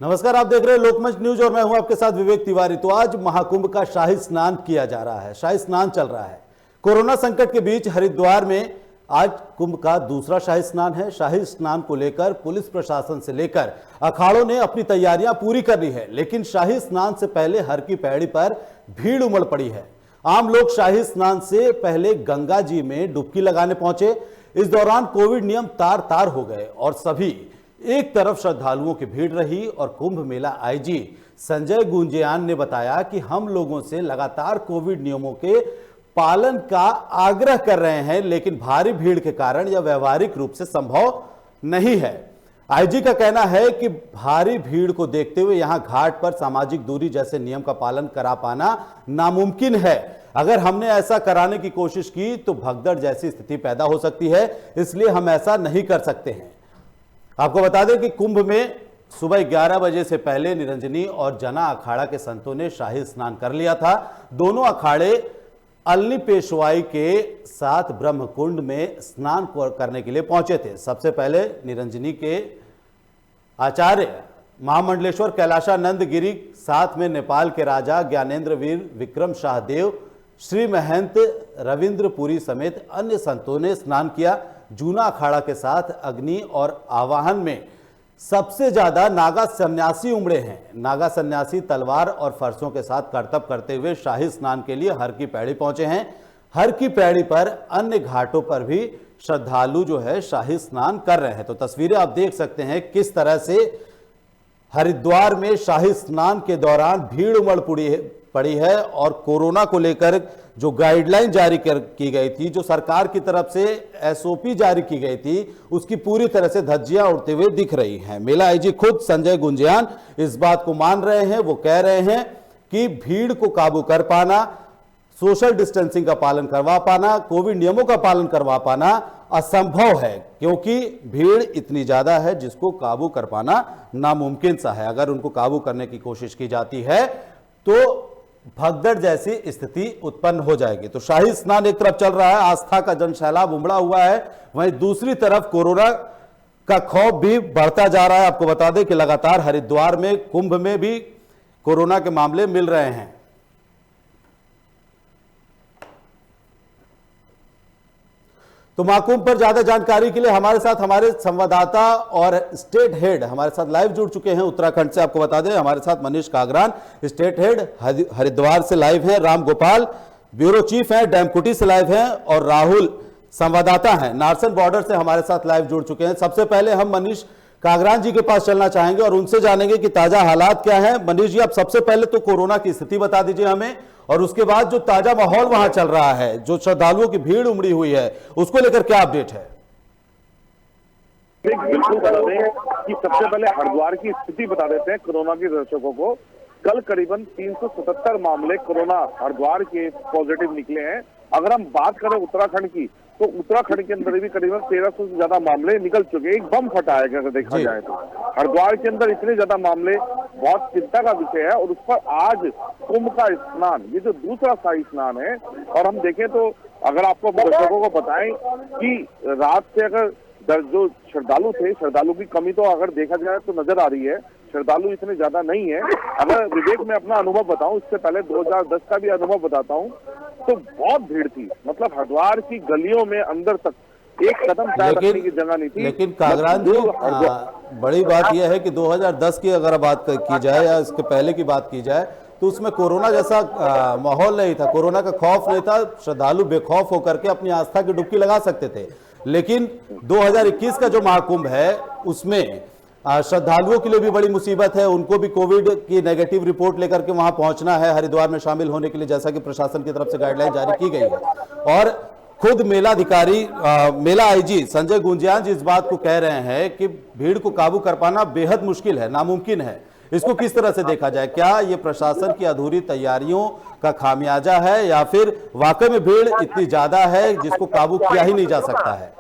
नमस्कार, आप देख रहे हैं लोकमंच न्यूज और मैं हूं आपके साथ विवेक तिवारी। तो आज महाकुंभ का शाही स्नान किया जा रहा है, शाही स्नान चल रहा है। कोरोना संकट के बीच हरिद्वार में आज कुंभ का दूसरा शाही स्नान है। शाही स्नान को लेकर पुलिस प्रशासन से लेकर अखाड़ों ने अपनी तैयारियां पूरी कर ली है, लेकिन शाही स्नान से पहले हर की पैड़ी पर भीड़ उमड़ पड़ी है। आम लोग शाही स्नान से पहले गंगा जी में डुबकी लगाने पहुंचे। इस दौरान कोविड नियम तार तार हो गए और सभी एक तरफ श्रद्धालुओं की भीड़ रही। और कुंभ मेला आईजी संजय गुंजियान ने बताया कि हम लोगों से लगातार कोविड नियमों के पालन का आग्रह कर रहे हैं, लेकिन भारी भीड़ के कारण यह व्यवहारिक रूप से संभव नहीं है। आईजी का कहना है कि भारी भीड़ को देखते हुए यहां घाट पर सामाजिक दूरी जैसे नियम का पालन करा पाना नामुमकिन है। अगर हमने ऐसा कराने की कोशिश की तो भगदड़ जैसी स्थिति पैदा हो सकती है, इसलिए हम ऐसा नहीं कर सकते हैं। आपको बता दें कि कुंभ में सुबह 11 बजे से पहले निरंजनी और जना अखाड़ा के संतों ने शाही स्नान कर लिया था। दोनों अखाड़े अलनी पेशवाई के साथ ब्रह्मकुंड में स्नान करने के लिए पहुंचे थे। सबसे पहले निरंजनी के आचार्य महामंडलेश्वर कैलाशानंद गिरी, साथ में नेपाल के राजा ज्ञानेंद्र वीर विक्रम शाहदेव, श्री महंत रविंद्रपुरी समेत अन्य संतों ने स्नान किया। जूना अखाड़ा के साथ अग्नि और आवाहन में सबसे ज्यादा नागा सन्यासी उमड़े हैं। नागा सन्यासी तलवार और फरसों के साथ करतब करते हुए शाही स्नान के लिए हर की पैड़ी पहुंचे हैं। हर की पैड़ी पर अन्य घाटों पर भी श्रद्धालु जो है शाही स्नान कर रहे हैं। तो तस्वीरें आप देख सकते हैं किस तरह से हरिद्वार में शाही स्नान के दौरान भीड़ उमड़ पड़ी है और कोरोना को लेकर जो गाइडलाइन जारी की गई थी, जो सरकार की तरफ से एसओपी जारी की गई थी, उसकी पूरी तरह से धज्जियां उड़ते हुए दिख रही हैं। मेला आईजी खुद संजय गुंजियान इस बात को मान रहे हैं। वो कह रहे हैं कि भीड़ को काबू कर पाना, सोशल डिस्टेंसिंग का पालन करवा पाना, कोविड नियमों का पालन करवा पाना असंभव है, क्योंकि भीड़ इतनी ज्यादा है जिसको काबू कर पाना नामुमकिन सा है। अगर उनको काबू करने की कोशिश की जाती है तो भगदड़ जैसी स्थिति उत्पन्न हो जाएगी। तो शाही स्नान एक तरफ चल रहा है, आस्था का जन सैलाब उमड़ा हुआ है, वहीं दूसरी तरफ कोरोना का खौफ भी बढ़ता जा रहा है। आपको बता दें कि लगातार हरिद्वार में कुंभ में भी कोरोना के मामले मिल रहे हैं। तो महाकुंभ पर ज्यादा जानकारी के लिए हमारे साथ हमारे संवाददाता और स्टेट हेड हमारे साथ लाइव जुड़ चुके हैं उत्तराखंड से। आपको बता दें हमारे साथ मनीष कागरान स्टेट हेड हरिद्वार से लाइव हैं, राम गोपाल ब्यूरो चीफ हैं डैमकुटी से लाइव हैं, और राहुल संवाददाता हैं नारसन बॉर्डर से हमारे साथ लाइव जुड़ चुके हैं। सबसे पहले हम मनीष कागरान जी के पास चलना चाहेंगे और उनसे जानेंगे कि ताजा हालात क्या है। मनीष जी, आप सबसे पहले तो कोरोना की स्थिति बता दीजिए हमें, और उसके बाद जो ताजा माहौल वहां चल रहा है, जो श्रद्धालुओं की भीड़ उमड़ी हुई है, उसको लेकर क्या अपडेट है? बिल्कुल बता दें कि सबसे पहले हरिद्वार की स्थिति बता देते हैं कोरोना के दर्शकों को। कल करीबन 377 मामले कोरोना हरिद्वार के पॉजिटिव निकले हैं। अगर हम बात करें उत्तराखंड की, तो उत्तराखंड के अंदर भी करीबन 1300 से ज्यादा मामले निकल चुके हैं। एक बम फटा है अगर देखा जाए तो। हरिद्वार के अंदर इतने ज्यादा मामले बहुत चिंता का विषय है, और उस पर आज कुंभ का स्नान, ये जो दूसरा शाही स्नान है, और हम देखें तो अगर आपको दर्शकों को बताएं कि रात से अगर जो श्रद्धालु थे, श्रद्धालु की कमी तो अगर देखा जाए तो नजर आ रही है, श्रद्धालु इतने ज्यादा नहीं है। अगर विवेक में अपना अनुभव बताऊं, इससे पहले 2010 का भी अनुभव बताता हूं, तो बहुत भीड़ थी। मतलब हरिद्वार की गलियों में अंदर तक एक कदम पैर रखने की जगह नहीं थी। लेकिन कागरान जी, बड़ी बात यह है कि 2010 की अगर बात की जाए या इसके पहले की बात की जाए तो उसमें कोरोना जैसा माहौल नहीं था, कोरोना का खौफ नहीं था, श्रद्धालु बेखौफ होकर के अपनी आस्था की डुबकी लगा सकते थे। लेकिन 2021 का जो महाकुंभ है उसमें श्रद्धालुओं के लिए भी बड़ी मुसीबत है। उनको भी कोविड की नेगेटिव रिपोर्ट लेकर के वहां पहुंचना है हरिद्वार में शामिल होने के लिए, जैसा कि प्रशासन की तरफ से गाइडलाइन जारी की गई है। और खुद मेलाधिकारी मेला आईजी संजय गुंजियान जी इस बात को कह रहे हैं कि भीड़ को काबू कर पाना बेहद मुश्किल है, नामुमकिन है। इसको किस तरह से देखा जाए? क्या ये प्रशासन की अधूरी तैयारियों का खामियाजा है, या फिर वाकई में भीड़ इतनी ज्यादा है जिसको काबू किया ही नहीं जा सकता है?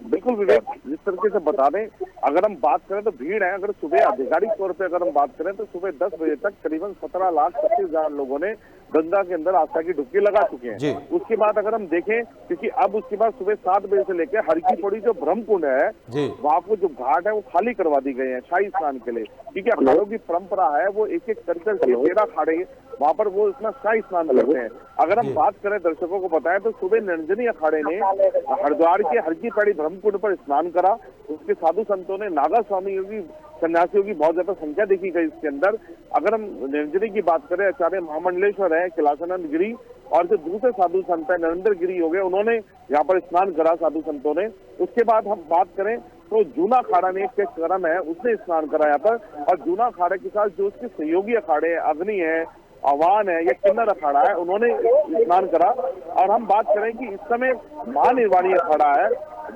बिल्कुल विवेक, जिस तरीके से बता दें, अगर हम बात करें तो भीड़ है। अगर सुबह आधिकारिक तौर पे अगर हम बात करें तो सुबह 10 बजे तक करीबन 17,25,000 लोगों ने गंगा के अंदर आस्था की डुबकी लगा चुके जी। हैं। उसके बाद अगर हम देखें, क्योंकि अब उसके बाद सुबह 7 बजे से लेकर हर की पौड़ी जो ब्रह्मकुंड है, जी वहां को जो घाट है वो खाली करवा दी गए हैं शाही स्नान के लिए, क्योंकि अखाड़ों की परंपरा है वो एक एक कर 13 अखाड़े वहां पर वो इसमें शाही स्नान करते हैं। अगर हम जी। बात करें, दर्शकों को बताएं तो सुबह निरंजनी अखाड़े ने हरिद्वार के हर की पैड़ी ब्रह्मकुंड पर स्नान करा। उसके साधु संतों ने, नागा स्वामियों की, सन्यासियों की बहुत ज्यादा संख्या देखी गई इसके अंदर। अगर हम निरंजनी की बात करें, आचार्य महामंडलेश्वर है, कैलाशानंद गिरी और जो दूसरे साधु संत है नरेंद्र गिरी हो गए, उन्होंने यहाँ पर स्नान करा साधु संतों ने। उसके बाद हम बात करें तो जूना अखाड़ा ने, एक करम है, उसने स्नान करा यहाँ पर। और जूना अखाड़े के साथ जो उसके सहयोगी अखाड़े है, अग्नि है, आवान है या किन्नर अखाड़ा है, उन्होंने स्नान करा। और हम बात करें कि इस समय महानिर्वाणी अखाड़ा है,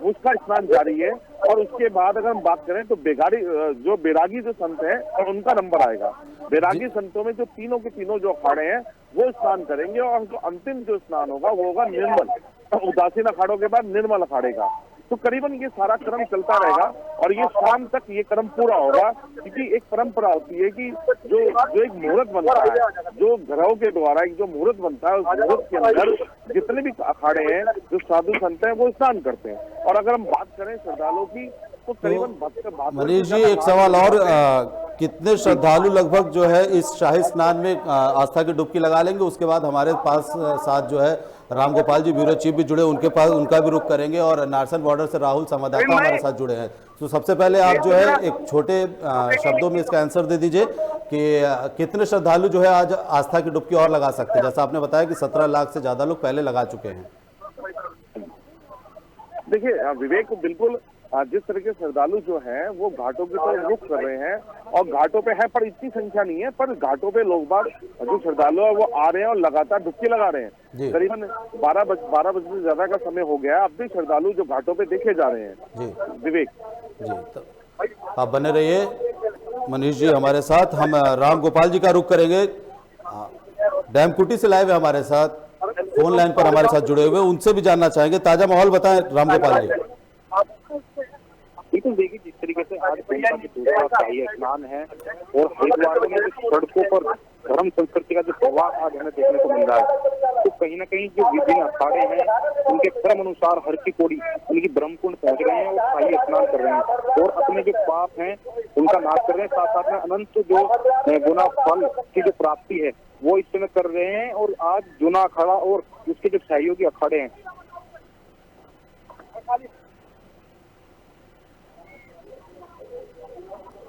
उसका स्नान जारी है। और उसके बाद अगर हम बात करें तो जो बैरागी जो संत है और उनका नंबर आएगा। बैरागी संतों में जो तीनों के तीनों जो अखाड़े हैं वो स्नान करेंगे और उनको अंतिम जो स्नान होगा वो होगा निर्मल, उदासीन अखाड़ों के बाद निर्मल अखाड़े का। तो करीबन ये सारा क्रम चलता रहेगा और ये शाम तक ये क्रम पूरा होगा, क्योंकि एक परंपरा होती है कि जो एक मुहूर्त बनता है, जो घरों के द्वारा एक जो मुहूर्त बनता है, उस मुहूर्त के अंदर जितने भी अखाड़े हैं, जो साधु संत हैं, वो स्नान करते हैं। और अगर हम बात करें श्रद्धालुओं की तो करीबन मनीष जी, एक सवाल और, कितने श्रद्धालु लगभग जो है इस शाही स्नान में आस्था की डुबकी लगा लेंगे? उसके बाद हमारे पास साथ जो है राम गोपाल जी ब्यूरो चीफ भी जुड़े, उनके पास उनका भी रुख करेंगे और नारसन बॉर्डर से राहुल संवाददाता हमारे साथ जुड़े हैं। तो सबसे पहले आप जो है एक छोटे शब्दों में इसका आंसर दे दीजिए कि कितने श्रद्धालु जो है आज आस्था की डुबकी और लगा सकते हैं? जैसा आपने बताया कि 17 लाख से ज्यादा लोग पहले लगा चुके हैं। देखिए विवेक, बिल्कुल जिस तरीके श्रद्धालु जो हैं वो घाटों की तरफ रुख कर रहे हैं और घाटों पे है, पर इतनी संख्या नहीं है, पर घाटों पे लोग बाग जो श्रद्धालु है वो आ रहे हैं और लगातार डुबकी लगा रहे हैं। करीबन 12 बजे से ज्यादा का समय हो गया है, अब भी श्रद्धालु जो घाटों पे देखे जा रहे हैं। जी विवेक जी, तो आप बने रहिए मनीष जी हमारे साथ। हम राम गोपाल जी का रुख करेंगे, डैम कुटी से लाइव है हमारे साथ, फोन लाइन पर हमारे साथ जुड़े हुए, उनसे भी जानना चाहेंगे ताजा माहौल बताएं राम गोपाल जी। बिल्कुल, देखिए जिस तरीके से आज कुंभ का दूसरा शाही स्नान है और हरिद्वार में सड़कों पर धर्म संस्कृति का जो प्रवाह आज हमें देखने को मिल रहा है, तो कहीं ना कहीं जो विभिन्न अखाड़े हैं उनके क्रम अनुसार हर की पौड़ी उनकी ब्रह्मकुंड पहुंच गए हैं और शाही स्नान कर रहे हैं और अपने जो पाप हैं उनका नाश कर रहे हैं। साथ साथ में अनंत जो गुना फल की जो प्राप्ति है वो इस समय कर रहे हैं। और आज जूना अखाड़ा और उसके जो सहयोगी अखाड़े हैं,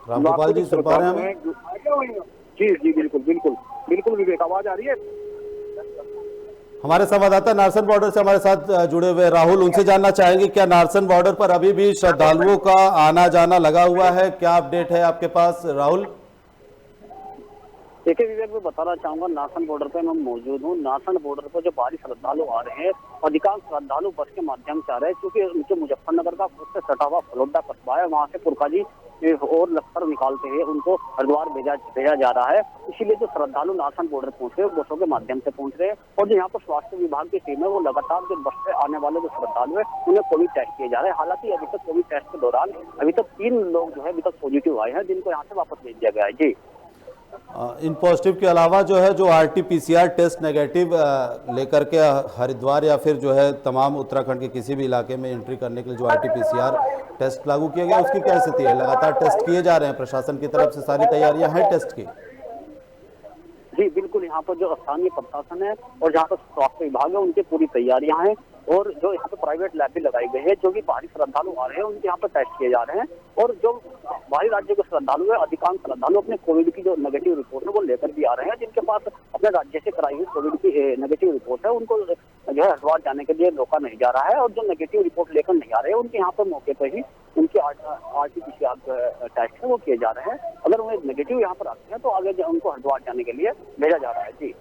राम गोपाल जी सुन पा रहे हैं हमें? जी जी बिल्कुल बिल्कुल बिल्कुल विवेक, आवाज आ रही है? हमारे संवाददाता नारसन बॉर्डर से हमारे साथ जुड़े हुए राहुल, उनसे जानना चाहेंगे क्या नारसन बॉर्डर पर अभी भी श्रद्धालुओं का आना जाना लगा हुआ है? क्या अपडेट है आपके पास राहुल? देखिए विवेक, मैं बताना चाहूंगा नारसन बॉर्डर पे मैं मौजूद हूँ। नारसन बॉर्डर पर जो बाहरी श्रद्धालु आ रहे हैं, अधिकांश श्रद्धालु बस के माध्यम से आ रहे हैं, क्योंकि उनके मुजफ्फरनगर का खुद से सटा हुआ फलोड्डा कस्बा है, वहाँ से पुरखा जी और लश्कर निकालते हुए उनको हरिद्वार भेजा जा रहा है। इसीलिए जो श्रद्धालु नारसन बॉर्डर पहुंच रहे हैं बसों के माध्यम से पहुंच रहे हैं और जो यहाँ पर स्वास्थ्य विभाग की टीम है वो लगातार जो बस से आने वाले जो श्रद्धालु है उन्हें कोविड टेस्ट किए जा रहे हैं। हालांकि अभी तक कोविड टेस्ट के दौरान अभी तक 3 लोग जो है अभी तक पॉजिटिव आए हैं, जिनको यहाँ से वापस भेज दिया गया है। जी, इन पॉजिटिव के अलावा जो है जो RT-PCR टेस्ट नेगेटिव लेकर के हरिद्वार या फिर जो है तमाम उत्तराखंड के किसी भी इलाके में एंट्री करने के लिए जो RT-PCR टेस्ट लागू किया गया, उसकी क्या स्थिति है? लगातार टेस्ट किए जा रहे हैं, प्रशासन की तरफ से सारी तैयारियां हैं टेस्ट की? जी बिल्कुल, यहाँ पर जो स्थानीय प्रशासन है और जहाँ पर स्वास्थ्य विभाग है उनकी पूरी तैयारियां हैं और जो यहाँ पे प्राइवेट लैब भी लगाई गई है, जो भी बाहरी श्रद्धालु आ रहे हैं उनके यहाँ पर टेस्ट किए जा रहे हैं। और जो बाहरी राज्य के श्रद्धालु है, अधिकांश श्रद्धालु अपने कोविड की जो नेगेटिव रिपोर्ट है वो लेकर भी आ रहे हैं। जिनके पास अपने राज्य से कराई हुई कोविड की नेगेटिव रिपोर्ट है उनको जो है हरिद्वार जाने के लिए रोका नहीं जा रहा है और जो नेगेटिव रिपोर्ट लेकर नहीं आ रहे हैं उनके यहाँ पर मौके पर ही उनके RT-PCR टेस्ट है वो किए जा रहे हैं। अगर उन्हें नेगेटिव यहाँ पर आते हैं तो आगे उनको हरिद्वार जाने के लिए भेजा जा रहा है। जी,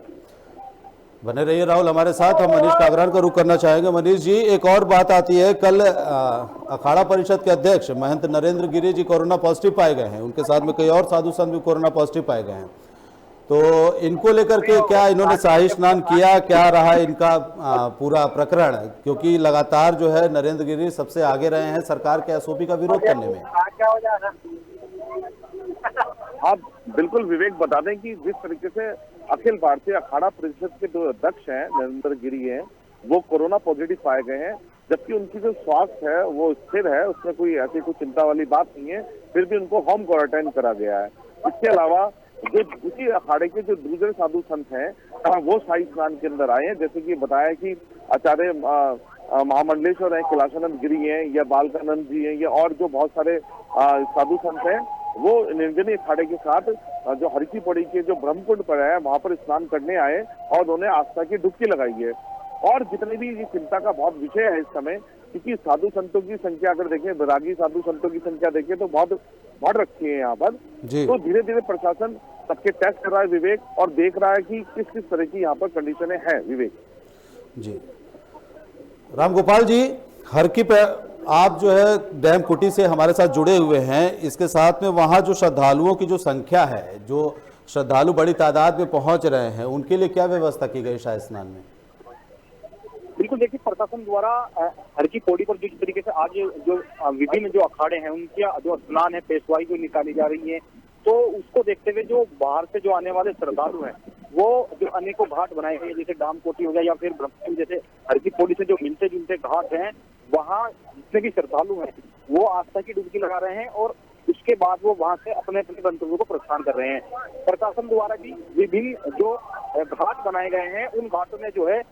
बने रहिए राहुल हमारे साथ। हम मनीष कागरान का रुख करना चाहेंगे। मनीष जी, एक और बात आती है, कल अखाड़ा परिषद के अध्यक्ष महंत नरेंद्र गिरी जी कोरोना पॉजिटिव पाए गए हैं, उनके साथ में कई और साधु संत भी कोरोना पॉजिटिव पाए गए हैं। तो इनको लेकर के क्या इन्होंने शाही स्नान किया, क्या रहा इनका पूरा प्रकरण? क्योंकि लगातार जो है नरेंद्र गिरी सबसे आगे रहे हैं सरकार के एसओपी का विरोध करने में। आप बिल्कुल विवेक बता दें कि जिस तरीके से अखिल भारतीय अखाड़ा परिषद के जो अध्यक्ष हैं नरेंद्र गिरी हैं, वो कोरोना पॉजिटिव पाए गए हैं, जबकि उनकी जो स्वास्थ्य है वो स्थिर है, उसमें कोई ऐसी कोई चिंता वाली बात नहीं है, फिर भी उनको होम क्वारंटाइन करा गया है। इसके अलावा जो उसी अखाड़े के जो दूसरे साधु संत हैं वो शाही स्नान के अंदर आए हैं। जैसे कि बताया कि आचार्य महामंडलेश्वर हैं, कैलाशानंद गिरी हैं, या बालकानंद जी हैं, या और जो बहुत सारे साधु संत हैं, वो निर्जनी अखाड़े के साथ जो हर की पौड़ी के जो ब्रह्मकुंड पर है वहां पर स्नान करने आए और उन्होंने आस्था की डुबकी लगाई है। और जितनी भी ये चिंता का बहुत विषय है इस समय, क्योंकि साधु संतों की संख्या अगर देखें, वैरागी साधु संतों की संख्या देखें तो बहुत बढ़ रखी है यहाँ पर। तो धीरे धीरे प्रशासन सबके टेस्ट कर रहा है विवेक, और देख रहा है कि किस किस तरह की यहाँ पर कंडीशनें हैं विवेक जी। रामगोपाल जी, हर की आप जो है डैम कुटी से हमारे साथ जुड़े हुए हैं, इसके साथ में वहाँ जो श्रद्धालुओं की जो संख्या है, जो श्रद्धालु बड़ी तादाद में पहुंच रहे हैं, उनके लिए क्या व्यवस्था की गई शाही स्नान में? बिल्कुल, देखिए प्रशासन द्वारा हर की पौड़ी पर जिस तरीके से आज जो विभिन्न जो अखाड़े हैं उनके जो स्नान है, पेशवाई जो निकाली जा रही है, तो उसको देखते हुए जो बाहर से जो आने वाले श्रद्धालु हैं वो जो अनेकों घाट बनाए हैं, जैसे डाम कोटी हो गया या फिर ब्रह्मकुंड, जैसे हर की पौड़ी से जो मिलते जुलते घाट हैं, वहाँ जितने भी श्रद्धालु हैं वो आस्था की डुबकी लगा रहे हैं और उसके बाद वो वहां से अपने अपने गंतव्यों को प्रस्थान कर रहे हैं। प्रशासन द्वारा भी विभिन्न जो घाट बनाए गए हैं, उन घाटों में जो है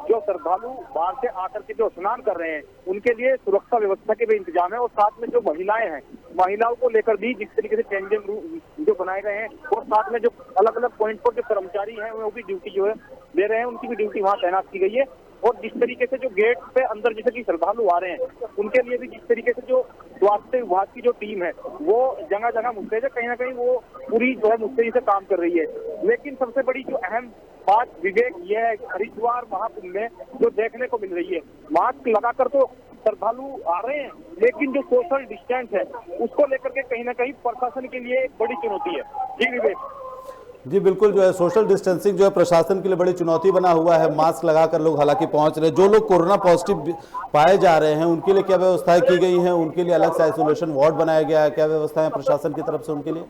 जो श्रद्धालु बाहर से आकर के जो स्नान कर रहे हैं उनके लिए सुरक्षा व्यवस्था के भी इंतजाम है, और साथ में जो महिलाएं हैं, महिलाओं को लेकर भी जिस तरीके से चेंजिंग रूम जो बनाए गए हैं, और साथ में जो अलग अलग पॉइंट पर जो कर्मचारी हैं वो भी ड्यूटी जो है दे रहे हैं, उनकी भी ड्यूटी वहाँ तैनात की गई है। और जिस तरीके से जो गेट पे अंदर जैसे कि श्रद्धालु आ रहे हैं उनके लिए भी जिस तरीके से जो स्वास्थ्य विभाग की जो टीम है वो जगह जगह मुस्तैद है, कहीं ना कहीं वो पूरी जो है मुस्तैदी से काम कर रही है। लेकिन सबसे बड़ी जो अहम बात विवेक ये है, हरिद्वार महाकुंभ में जो देखने को मिल रही है, मास्क लगाकर तो श्रद्धालु आ रहे हैं, लेकिन जो सोशल डिस्टेंस है उसको लेकर के कहीं ना कहीं प्रशासन के लिए एक बड़ी चुनौती है। जी विवेक। जी बिल्कुल, जो है सोशल डिस्टेंसिंग जो है प्रशासन के लिए बड़ी चुनौती बना हुआ है। मास्क लगाकर लोग हालांकि पहुंच रहे हैं। जो लोग कोरोना पॉजिटिव पाए जा रहे हैं उनके लिए क्या व्यवस्थाएं की गई हैं? उनके लिए अलग से आइसोलेशन वार्ड बनाया गया है, क्या व्यवस्थाएं प्रशासन की तरफ से उनके लिए?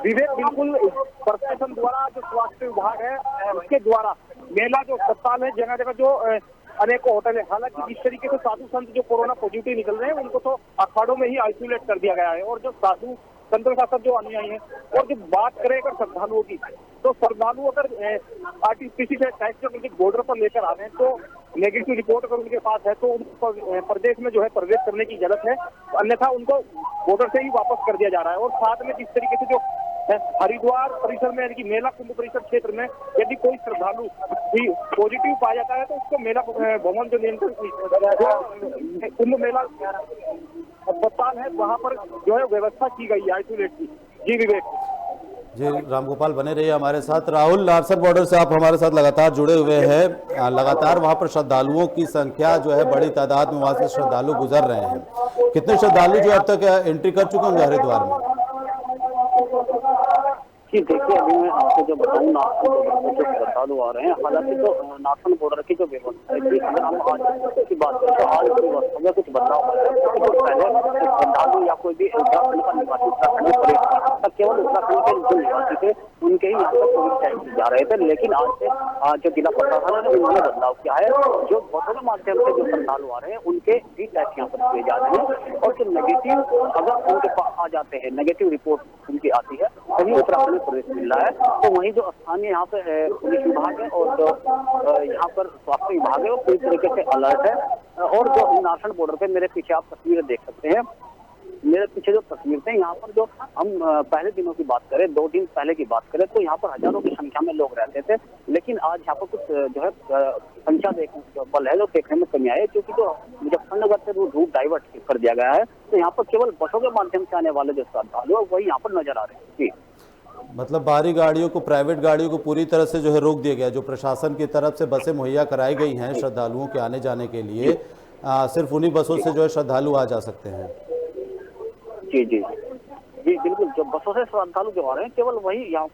विवेक, बिल्कुल प्रशासन द्वारा जो स्वास्थ्य विभाग है उसके द्वारा मेला जो अस्पताल है, जगह जगह जो अनेकों होटल है, हालांकि जिस तरीके से साधु संत जो कोरोना पॉजिटिव निकल रहे हैं उनको तो अखाड़ों में ही आइसोलेट कर दिया गया है, और जो साधु संतों के साथ जो अनुयायी है, और जो बात करें अगर श्रद्धालुओं की, तो श्रद्धालु अगर आरटीपीसी से टेस्ट जो उनके बॉर्डर पर लेकर आ रहे हैं तो नेगेटिव रिपोर्ट अगर उनके पास है तो उनको प्रदेश में जो है प्रवेश करने की इजाजत है, अन्यथा उनको बॉर्डर से ही वापस कर दिया जा रहा है। और साथ में जिस तरीके से जो हरिद्वार परिसर में यानी कि मेला कुंभ परिसर क्षेत्र में यदि कोई श्रद्धालु भी पॉजिटिव पाया जाता है तो उसको मेला भवन जो नियंत्रण कुंभ मेला अस्पताल है वहां पर जो है व्यवस्था की गई है आइसोलेट की। जी विवेक। जी रामगोपाल, बने रहिए हमारे साथ। राहुल, लार्सन बॉर्डर से आप हमारे साथ लगातार जुड़े हुए हैं। लगातार वहां पर श्रद्धालुओं की संख्या जो है बड़ी तादाद में वहां से श्रद्धालु गुजर रहे हैं। कितने श्रद्धालु जो अब तक एंट्री कर चुके होंगे हरिद्वार में? जी देखिए, अभी मैं आपको जो बताऊँ, नागपुर बॉर्डर के जो श्रद्धालु आ रहे हैं, हालांकि जो नागपुर बॉर्डर की जो व्यवस्था है, अगर हम आज की बात करें तो आज की व्यवस्था में कुछ बदलाव हुआ है। तो पहले श्रद्धालु या कोई भी उत्तराखंड का निवासी, उत्तराखंड में प्रवेश केवल उत्तराखंड के जो निवासी थे उनके ही यहाँ पर कोविड टेस्ट जा रहे थे, लेकिन आज से जो जिला प्रशासन है उन्होंने बदलाव किया है। जो बसों के माध्यम से जो श्रद्धालु आ रहे हैं उनके भी टेस्ट यहाँ पर किए जा रहे हैं, और जो नेगेटिव अगर उनके पास आ जाते हैं, नेगेटिव रिपोर्ट उनकी आती है, तभी उत्तराखंड में प्रवेश मिल रहा है। तो वहीं जो स्थानीय यहाँ पे पुलिस विभाग है और जो यहाँ पर स्वास्थ्य विभाग है वो पूरी तरीके से अलर्ट है। और जो नाशन बॉर्डर पे मेरे पीछे आप तस्वीरें देख सकते हैं, मेरे पीछे जो तस्वीर थे, यहाँ पर जो हम पहले दिनों की बात करें, 2 दिन पहले की बात करें तो यहाँ पर हजारों की संख्या में लोग रहते थे, लेकिन आज यहाँ पर कुछ जो है संख्या देखने जो बल है वो देखने में कमी आई है, क्योंकि जो मुजफ्फरनगर से रूट डाइवर्ट कर दिया गया है। तो यहाँ पर केवल बसों के माध्यम से आने वाले जो श्रद्धालु है वही यहाँ पर नजर आ रहे हैं। जी, मतलब बाहरी गाड़ियों को, प्राइवेट गाड़ियों को पूरी तरह से जो है रोक दिया गया। जो प्रशासन की तरफ से बसें मुहैया कराई गई हैं श्रद्धालुओं के आने जाने के लिए, सिर्फ उन्हीं बसों से जो है श्रद्धालु आ जा सकते हैं। जी जी। जी बिल्कुल, जो बसों से श्रद्धालु जो आ रहे हैं केवल वही यहाँ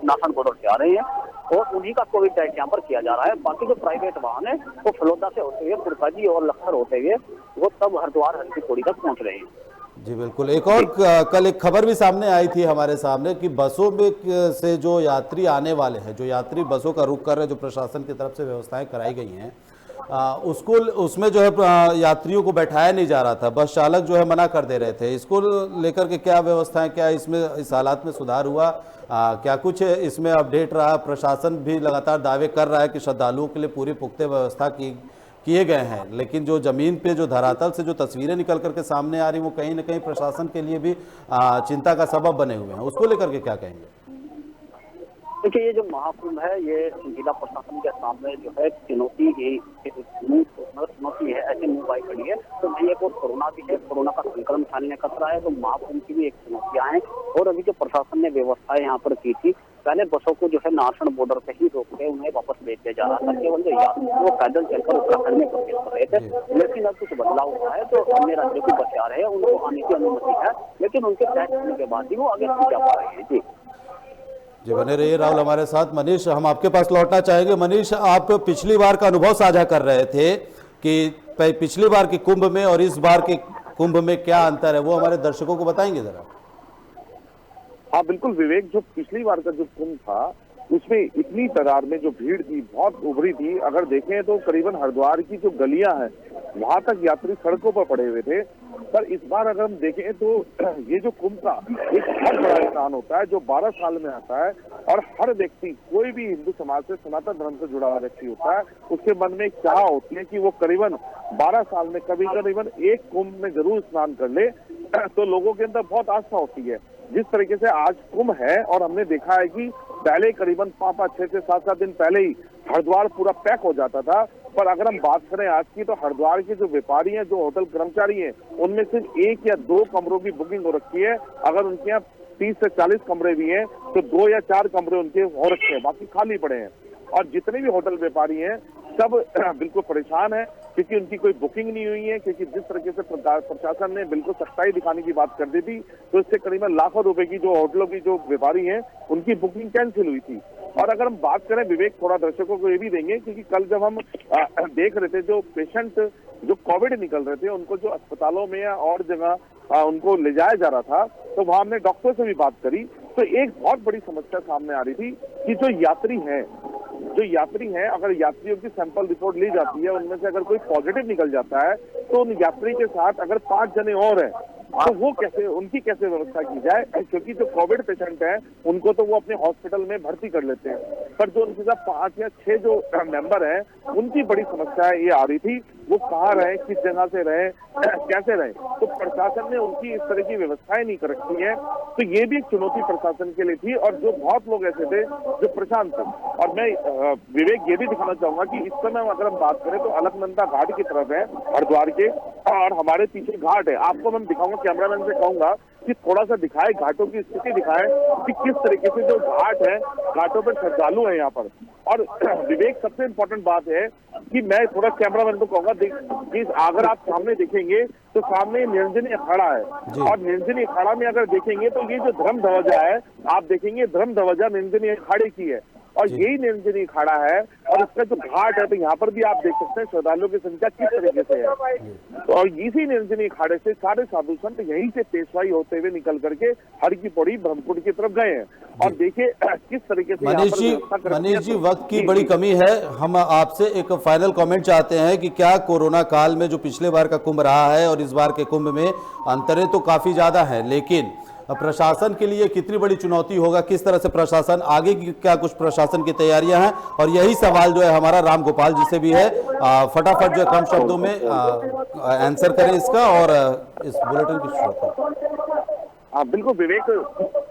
नासन बॉर्डर से आ रहे हैं और उन्हीं का कोविड टेस्ट यहाँ पर किया जा रहा है। बाकी जो प्राइवेट वाहन है वो फलोदा से होते हुए पुरकाजी और लखसर होते हुए वो तब हरिद्वार हल्की पौड़ी तक पहुंच रहे हैं। जी बिल्कुल। एक और कल एक खबर भी सामने आई थी हमारे सामने कि बसों में से जो यात्री आने वाले हैं, जो यात्री बसों का रुख कर रहे हैं, जो प्रशासन की तरफ से व्यवस्थाएं कराई गई हैं, उसको उसमें जो है यात्रियों को बैठाया नहीं जा रहा था, बस चालक जो है मना कर दे रहे थे। इसको लेकर के क्या व्यवस्थाएं, क्या इसमें इस हालात में सुधार हुआ, क्या कुछ इसमें अपडेट रहा? प्रशासन भी लगातार दावे कर रहा है कि श्रद्धालुओं के लिए पूरी पुख्ते व्यवस्था किए गए हैं, लेकिन जो जमीन पे जो धरातल से जो तस्वीरें निकल करके सामने आ रही वो कहीं ना कहीं प्रशासन के लिए भी चिंता का सबब बने हुए हैं। उसको लेकर के क्या कहेंगे? देखिए, ये जो महाकुंभ है ये जिला प्रशासन के सामने जो है चुनौती है, ऐसी मुंह आई खड़ी है। तो नहीं, एक और कोरोना भी है, कोरोना का संक्रमण फैलने का खतरा है, तो महाकुंभ की भी एक चुनौतियां हैं। और अभी जो प्रशासन ने व्यवस्थाएं यहाँ पर की थी, पहले बसों को जो है नारसन बॉर्डर पे ही रोक के उन्हें वापस भेज दिया जा रहा था, केवल जो यात्री वो पैदल चलकर उत्तराखंड में प्रवेश कर रहे थे। लेकिन अब कुछ बदलाव हुआ है, तो अन्य राज्यों के बस आ रहे हैं, उनको आने की अनुमति है, लेकिन उनके टेस्ट होने के बाद ही वो आगे नहीं जा पा रहे हैं। जी बने रहिए राहुल हमारे साथ। मनीष, हम आपके पास लौटना चाहेंगे। मनीष, आप पिछली बार का अनुभव साझा कर रहे थे कि पिछली बार के कुंभ में और इस बार के कुंभ में क्या अंतर है, वो हमारे दर्शकों को बताएंगे जरा? हाँ बिल्कुल विवेक, जो पिछली बार का जो कुंभ था उसमें इतनी तादाद में जो भीड़ थी बहुत उभरी थी। अगर देखें तो करीबन हरिद्वार की जो गलियां हैं वहां तक यात्री सड़कों पर पड़े हुए थे। पर इस बार अगर हम देखें तो ये जो कुंभ का एक बहुत बड़ा स्नान होता है जो 12 साल में आता है, और हर व्यक्ति, कोई भी हिंदू समाज से, सनातन धर्म से जुड़ा हुआ व्यक्ति होता है, उसके मन में एक चाह होती है कि वो करीबन 12 साल में करीबन एक कुंभ में जरूर स्नान कर ले। तो लोगों के अंदर बहुत आस्था होती है। जिस तरीके से आज कुंभ है, और हमने देखा है कि पहले करीबन 5-5, 6-6, 7-7 दिन पहले ही हरिद्वार पूरा पैक हो जाता था। पर अगर हम बात करें आज की, तो हरिद्वार के जो व्यापारी हैं, जो होटल कर्मचारी हैं, उनमें सिर्फ 1 या 2 कमरों की बुकिंग हो रखी है। अगर उनके यहाँ 30 से 40 कमरे भी हैं तो 2 या 4 कमरे उनके हो रखे हैं, बाकी खाली पड़े हैं। और जितने भी होटल व्यापारी हैं सब बिल्कुल परेशान है क्योंकि उनकी कोई बुकिंग नहीं हुई है। क्योंकि जिस तरीके से प्रशासन ने बिल्कुल सख्ताई दिखाने की बात कर दी थी, तो इससे करीबन लाखों रुपए की जो होटलों की जो व्यापारी हैं उनकी बुकिंग कैंसिल हुई थी। और अगर हम बात करें विवेक, थोड़ा दर्शकों को ये भी देंगे क्योंकि कल जब हम देख रहे थे जो पेशेंट जो कोविड निकल रहे थे उनको जो अस्पतालों में या और जगह उनको ले जाया जा रहा था, तो वहां हमने डॉक्टर से भी बात करी। तो एक बहुत बड़ी समस्या सामने आ रही थी कि जो यात्री हैं, अगर यात्रियों की सैंपल रिपोर्ट ली जाती है, उनमें से अगर कोई पॉजिटिव निकल जाता है तो उन यात्री के साथ अगर 5 जने और हैं तो वो कैसे, उनकी कैसे व्यवस्था की जाए? क्योंकि जो कोविड पेशेंट है उनको तो वो अपने हॉस्पिटल में भर्ती कर लेते हैं, पर जो उनके साथ 5 या 6 जो मेंबर हैं उनकी बड़ी समस्या ये आ रही थी, वो कहाँ रहे, किस जगह से रहे, कैसे रहे। तो प्रशासन ने उनकी इस तरह की व्यवस्थाएं नहीं कर रखी है। तो ये भी एक चुनौती प्रशासन के लिए थी। और जो बहुत लोग ऐसे थे जो परेशान थे। और मैं विवेक ये भी दिखाना चाहूंगा कि इस समय अगर हम बात करें तो अलकनंदा घाट की तरफ है हरिद्वार के, और हमारे पीछे घाट है। आपको मैं दिखाऊंगा, कैमरामैन से कहूंगा कि थोड़ा सा दिखाए, घाटों की स्थिति दिखाए कि किस तरीके से जो घाट है, घाटों पर श्रद्धालु है यहाँ पर। और विवेक, सबसे इम्पोर्टेंट बात है कि मैं थोड़ा कैमरामैन को कहूंगा कि अगर आप सामने देखेंगे तो सामने निर्जनी अखाड़ा है, और निर्जनी अखाड़ा में अगर देखेंगे तो ये जो धर्म ध्वजा है, आप देखेंगे धर्म ध्वजा निर्जनी अखाड़े की है, और यही निर्जनी अखाड़ा है। और इसका जो घाट है, तो यहाँ पर भी आप देख सकते हैं श्रद्धालुओं की संख्या किस तरीके से है। और इसी निर्जनी अखाड़े से सारे साधु संत यहीं से पेशवाई होते हुए निकल करके हर की पौड़ी ब्रह्मकुंड की तरफ गए हैं। और देखिए किस तरीके से मनीष जी, वक्त की बड़ी कमी है, हम आपसे एक फाइनल कमेंट चाहते हैं कि क्या कोरोना काल में जो पिछले बार का कुंभ रहा है और इस बार के कुंभ में अंतरें तो काफी ज्यादा है, लेकिन प्रशासन के लिए कितनी बड़ी चुनौती होगा, किस तरह से प्रशासन आगे की, क्या कुछ प्रशासन की तैयारियां हैं? और यही सवाल जो है हमारा राम गोपाल जी से भी है, फटाफट जो है कम शब्दों में आंसर करें इसका और इस बुलेटिन की शुरुआत करें। हाँ बिल्कुल विवेक,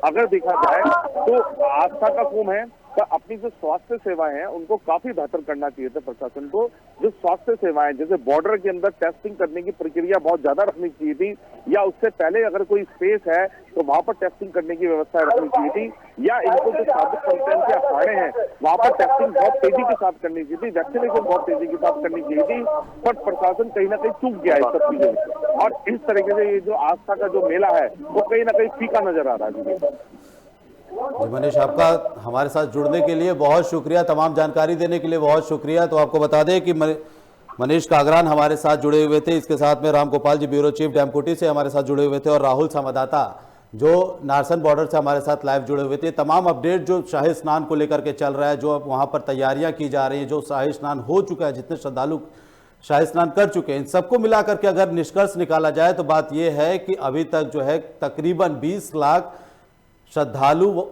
अगर देखा जाए तो आस्था का कुंभ है, पर अपनी जो स्वास्थ्य सेवाएं हैं उनको काफी बेहतर करना चाहिए था प्रशासन को। जो स्वास्थ्य सेवाएं जैसे बॉर्डर के अंदर टेस्टिंग करने की प्रक्रिया बहुत ज्यादा रखनी चाहिए थी, या उससे पहले अगर कोई स्पेस है तो वहां पर टेस्टिंग करने की व्यवस्था रखनी चाहिए थी, या इनको जो साबित कंटेंट के अखाड़े हैं वहां पर टेस्टिंग बहुत तेजी के साथ करनी चाहिए थी, वैक्सीनेशन बहुत तेजी के साथ करनी चाहिए थी। पर प्रशासन कहीं ना कहीं चूक गया इस सब चीजों में, और इस तरीके से ये जो आस्था का जो मेला है वो कहीं ना कहीं फीका नजर आ रहा है। जी मनीष, आपका हमारे साथ जुड़ने के लिए बहुत शुक्रिया, तमाम जानकारी देने के लिए बहुत शुक्रिया। तो आपको बता दें कि मनीष कागरान हमारे साथ जुड़े हुए थे, इसके साथ में राम गोपाल जी ब्यूरो चीफ डैमकोटी से हमारे साथ जुड़े हुए थे, और राहुल संवाददाता जो नारसन बॉर्डर से हमारे साथ लाइव जुड़े हुए थे। तमाम अपडेट जो शाही स्नान को लेकर के चल रहा है, जो अब वहाँ पर तैयारियाँ की जा रही हैं, जो शाही स्नान हो चुका है, जितने श्रद्धालु शाही स्नान कर चुके हैं, इन सबको मिला करके अगर निष्कर्ष निकाला जाए तो बात यह है कि अभी तक जो है तकरीबन 20 लाख श्रद्धालु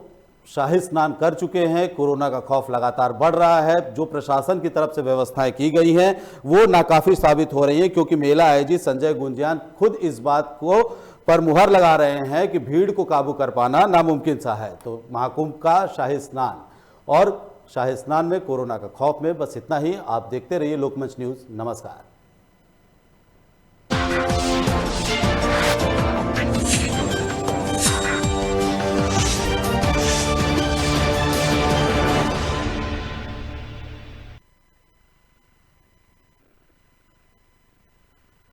शाही स्नान कर चुके हैं। कोरोना का खौफ लगातार बढ़ रहा है, जो प्रशासन की तरफ से व्यवस्थाएं की गई हैं वो नाकाफी साबित हो रही हैं, क्योंकि मेला आयोजी संजय गुंजियान खुद इस बात को पर मुहर लगा रहे हैं कि भीड़ को काबू कर पाना नामुमकिन सा है। तो महाकुंभ का शाही स्नान और शाही स्नान में कोरोना का खौफ में बस इतना ही। आप देखते रहिए लोकमंच न्यूज़। नमस्कार।